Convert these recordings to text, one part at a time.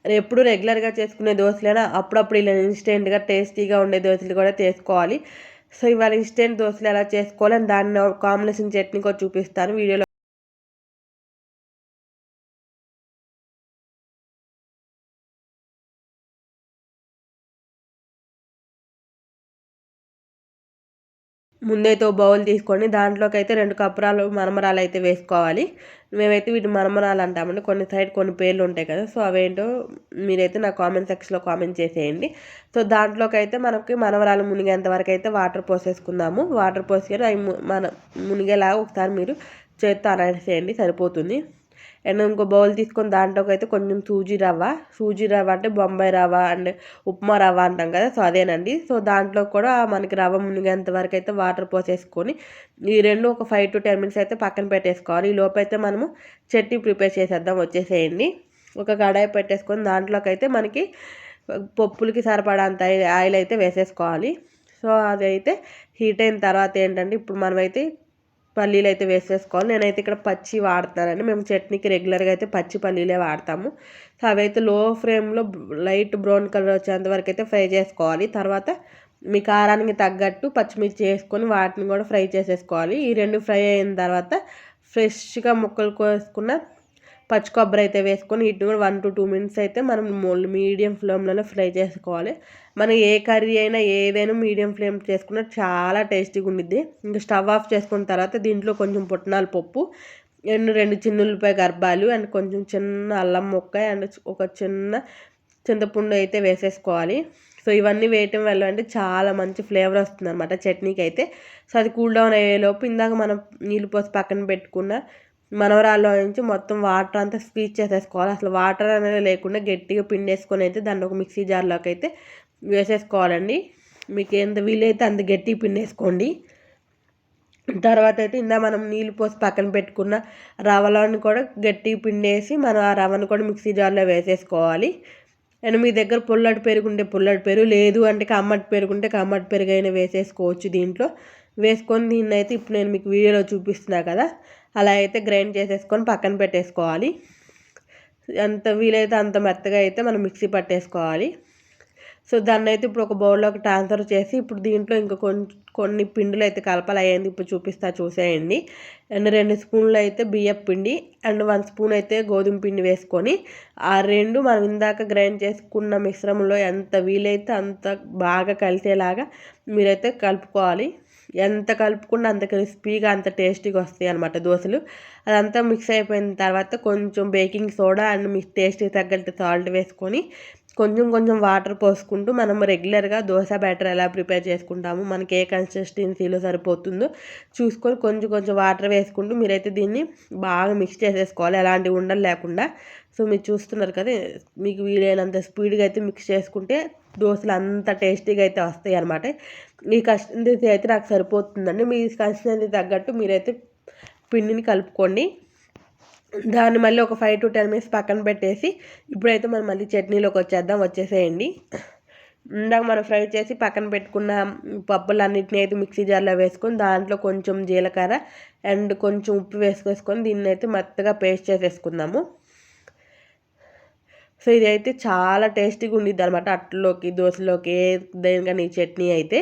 ఎప్పుడు రెగ్యులర్గా చేసుకునే దోశలైనా అప్పుడప్పుడు ఇలా ఇన్స్టెంట్గా టేస్టీగా ఉండే దోశలు కూడా చేసుకోవాలి. సో ఇవాళ ఇన్స్టెంట్ దోశలు ఎలా చేసుకోవాలి అని దాన్ని కాంబినేషన్ చట్నీ కూడా చూపిస్తాను వీడియోలో. ముందైతే ఓ బౌల్ తీసుకొని దాంట్లోకైతే 2 కప్పురాలు మరమరాలైతే వేసుకోవాలి. మేమైతే వీటిని మరమరాలు అంటామండి. కొన్ని సైడ్ కొన్ని పేర్లు ఉంటాయి కదా! సో అవేంటో మీరైతే నా కామెంట్ సెక్షన్‌లో కామెంట్ చేసేయండి. సో దాంట్లోకైతే మనకి మరమరాలు మునిగేంత వరకైతే వాటర్ పోసేసుకుందాము. వాటర్ పోసుకొని అవి మునిగేలాగా ఒకసారి మీరు చేత్తో అనేసేయండి సరిపోతుంది. అండ్ ఇంకో బౌల్ తీసుకొని దాంట్లోకైతే కొంచెం సూజీ రవ్వ అంటే బొంబాయి రవ్వ అండ్ ఉప్మా రవ్వ అంటాం కదా! సో అదేనండి. సో దాంట్లో కూడా మనకి రవ్వ మునిగేంత వరకు అయితే వాటర్ పోసేసుకొని ఈ రెండు ఒక 5 to 10 మినిట్స్ అయితే పక్కన పెట్టేసుకోవాలి. ఈ లోపైతే మనము చట్నీ ప్రిపేర్ చేసేద్దాం వచ్చేసేయండి. ఒక కడాయి పెట్టేసుకొని దాంట్లోకైతే మనకి పప్పులకి సరిపడంత ఆయిల్ అయితే వేసేసుకోవాలి. సో అదైతే హీట్ అయిన తర్వాత ఏంటంటే ఇప్పుడు మనమైతే పల్లీలు అయితే వేసేసుకోవాలి. నేనైతే ఇక్కడ పచ్చి వాడుతున్నానండి. మేము చట్నీకి రెగ్యులర్గా అయితే పచ్చి పల్లీలే వాడతాము. సో అవైతే లో ఫ్లేమ్లో లైట్ బ్రౌన్ కలర్ వచ్చేంత వరకు అయితే ఫ్రై చేసుకోవాలి. తర్వాత మీ కారానికి తగ్గట్టు పచ్చిమిర్చి వేసుకొని వాటిని కూడా ఫ్రై చేసేసుకోవాలి. ఈ రెండు ఫ్రై అయిన తర్వాత ఫ్రెష్గా ముక్కలు కోసుకున్న పచ్చి కొబ్బరి అయితే వేసుకొని వీటిని కూడా 1 to 2 మినిట్స్ అయితే మనం మీడియం ఫ్లేమ్లోనే ఫ్రై చేసుకోవాలి. మనం ఏ కర్రీ అయినా ఏదైనా మీడియం ఫ్లేమ్ చేసుకున్న చాలా టేస్టీగా ఉండిద్ది. ఇంకా స్టవ్ ఆఫ్ చేసుకున్న తర్వాత దీంట్లో కొంచెం పుట్నాల పప్పు అండ్ 2 చిన్న ఉల్లిపాయ గర్భాలు అండ్ కొంచెం చిన్న అల్లం ముక్క అండ్ ఒక చిన్న చింతపండు అయితే వేసేసుకోవాలి. సో ఇవన్నీ వేయటం వల్ల అంటే చాలా మంచి ఫ్లేవర్ వస్తుంది అనమాట చట్నీకి అయితే. సో అది కూల్ డౌన్ అయ్యేలోపు ఇందాక మనం నీళ్ళు పోసి పక్కన పెట్టుకున్న మనవరాల్లో నుంచి మొత్తం వాటర్ అంతా స్క్వీజ్ చేసేసుకోవాలి. అసలు వాటర్ అనేది లేకుండా గట్టిగా పిండేసుకొని అయితే దాన్ని ఒక మిక్సీ జార్లోకి అయితే వేసేసుకోవాలండి. మీకు ఎంత వీలైతే అంత గట్టిగా పిండేసుకోండి. తర్వాత అయితే మనం నీళ్ళు పోసి పక్కన పెట్టుకున్న రవ్వలను కూడా గట్టిగా పిండేసి మనం ఆ రవ్వను కూడా మిక్సీ జార్లో వేసేసుకోవాలి. అండ్ మీ దగ్గర పుల్లటి పెరుగు ఉంటే పుల్లటి పెరుగు, లేదు అంటే కమ్మటి పెరుగు ఉంటే కమ్మటి పెరుగు అయినా వేసేసుకోవచ్చు దీంట్లో. వేసుకొని దీన్ని అయితే ఇప్పుడు నేను మీకు వీడియోలో చూపిస్తున్నా కదా, అలా అయితే గ్రైండ్ చేసేసుకొని పక్కన పెట్టేసుకోవాలి. ఎంత వీలైతే అంత మెత్తగా అయితే మనం మిక్సీ పట్టేసుకోవాలి. సో దాన్ని అయితే ఇప్పుడు ఒక బౌల్లోకి ట్రాన్స్ఫర్ చేసి ఇప్పుడు దీంట్లో ఇంకా కొన్ని పిండిలు అయితే కలపాలి. అయ్యింది ఇప్పుడు చూసేయండి. అండ్ 2 స్పూన్లు అయితే బియ్యపు పిండి అండ్ 1 స్పూన్ అయితే గోధుమ పిండి వేసుకొని ఆ రెండు మనం ఇందాక గ్రైండ్ చేసుకున్న మిశ్రమంలో ఎంత వీలైతే అంత బాగా కలిసేలాగా మీరైతే కలుపుకోవాలి. ఎంత కలుపుకున్నా అంత క్రిస్పీగా అంత టేస్టీగా వస్తాయి అనమాట దోశలు. అదంతా మిక్స్ అయిపోయిన తర్వాత కొంచెం బేకింగ్ సోడా అండ్ మీ టేస్ట్కి తగ్గట్టు సాల్ట్ వేసుకొని కొంచెం వాటర్ పోసుకుంటూ మనం రెగ్యులర్గా దోశ బ్యాటర్ ఎలా ప్రిపేర్ చేసుకుంటాము, మనకి ఏ కన్సిస్టెన్సీలో సరిపోతుందో చూసుకొని కొంచెం వాటర్ వేసుకుంటూ మీరైతే దీన్ని బాగా మిక్స్ చేసేసుకోవాలి, ఎలాంటి ఉండలు లేకుండా. సో మీరు చూస్తున్నారు కదా, మీకు వీలైనంత స్పీడ్గా అయితే మిక్స్ చేసుకుంటే దోశలు అంత టేస్టీగా అయితే వస్తాయి అనమాట. ఈ కన్సిస్టెన్సీ అయితే నాకు సరిపోతుందండి. మీ కన్సిస్టెన్సీ తగ్గట్టు మీరైతే పిండిని కలుపుకోండి. దాన్ని మళ్ళీ ఒక 5 to 10 మినిట్స్ పక్కన పెట్టేసి ఇప్పుడైతే మనం మళ్ళీ చట్నీలోకి వచ్చేసేయండి. ఇందాక మనం ఫ్రై చేసి పక్కన పెట్టుకున్న పప్పులన్నిటిని అయితే మిక్సీ జార్లో వేసుకొని దాంట్లో కొంచెం జీలకర్ర అండ్ కొంచెం ఉప్పు వేసుకొని దీన్ని అయితే మెత్తగా పేస్ట్ చేసేసుకుందాము. సో ఇదైతే చాలా టేస్టీగా ఉండిద్ది అనమాట, అట్లలోకి దోశలోకి దేనికని ఈ చట్నీ అయితే.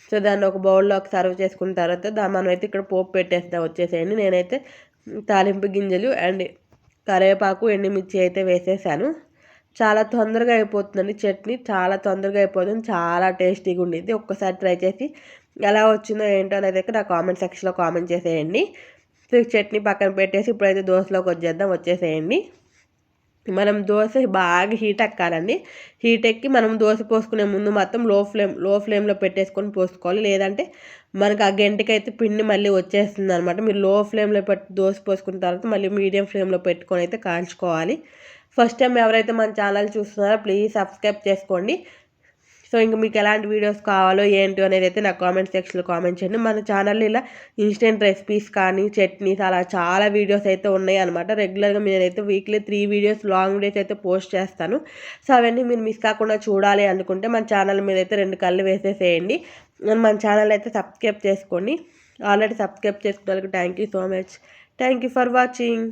సో దాన్ని ఒక బౌల్లోకి సర్వ్ చేసుకున్న తర్వాత మనం అయితే ఇక్కడ పోపు పెట్టేస్తా వచ్చేసేయండి. నేనైతే తాలింపు గింజలు అండ్ కరివేపాకు ఎండుమిర్చి అయితే వేసేసాను. చాలా తొందరగా అయిపోతుందండి చట్నీ, చాలా తొందరగా అయిపోతుంది, చాలా టేస్టీగా ఉండిద్ది. ఒక్కసారి ట్రై చేసి ఎలా వచ్చిందో ఏంటో అనేది అయితే నా కామెంట్ సెక్షన్లో కామెంట్ చేసేయండి. సో చట్నీ పక్కన పెట్టేసి ఇప్పుడైతే దోశలోకి వచ్చేసేయండి. మనం దోశ బాగా హీట్ ఎక్కాలండి. హీట్ ఎక్కి మనం దోశ పోసుకునే ముందు మాత్రం లో ఫ్లేమ్లో పెట్టేసుకొని పోసుకోవాలి. లేదంటే మనకు ఆ గంటకైతే పిండి మళ్ళీ వచ్చేస్తుంది అనమాట. మీరు లో ఫ్లేమ్లో పెట్టి దోశ పోసుకున్న తర్వాత మళ్ళీ మీడియం ఫ్లేమ్లో పెట్టుకొని అయితే కాల్చుకోవాలి. ఫస్ట్ టైం ఎవరైతే మన ఛానల్ చూస్తున్నారో ప్లీజ్ సబ్స్క్రైబ్ చేసుకోండి. సో ఇంక మీకు ఎలాంటి వీడియోస్ కావాలో ఏంటో అనేది అయితే నాకు కామెంట్ సెక్షన్లో కామెంట్ చేయండి. మన ఛానల్లో ఇలా ఇన్స్టెంట్ రెసిపీస్ కానీ చట్నీస్ అలా చాలా వీడియోస్ అయితే ఉన్నాయి అనమాట. రెగ్యులర్గా నేనైతే వీక్లీ 3 వీడియోస్ లాంగ్ వీడియోస్ అయితే పోస్ట్ చేస్తాను. సో అవన్నీ మీరు మిస్ కాకుండా చూడాలి అనుకుంటే మన ఛానల్ మీద అయితే 2 కళ్ళు వేసేసేయండి. మన ఛానల్ అయితే సబ్స్క్రైబ్ చేసుకోండి. ఆల్రెడీ సబ్స్క్రైబ్ చేసుకున్న వాళ్ళకి thank you so much. Thank you for watching.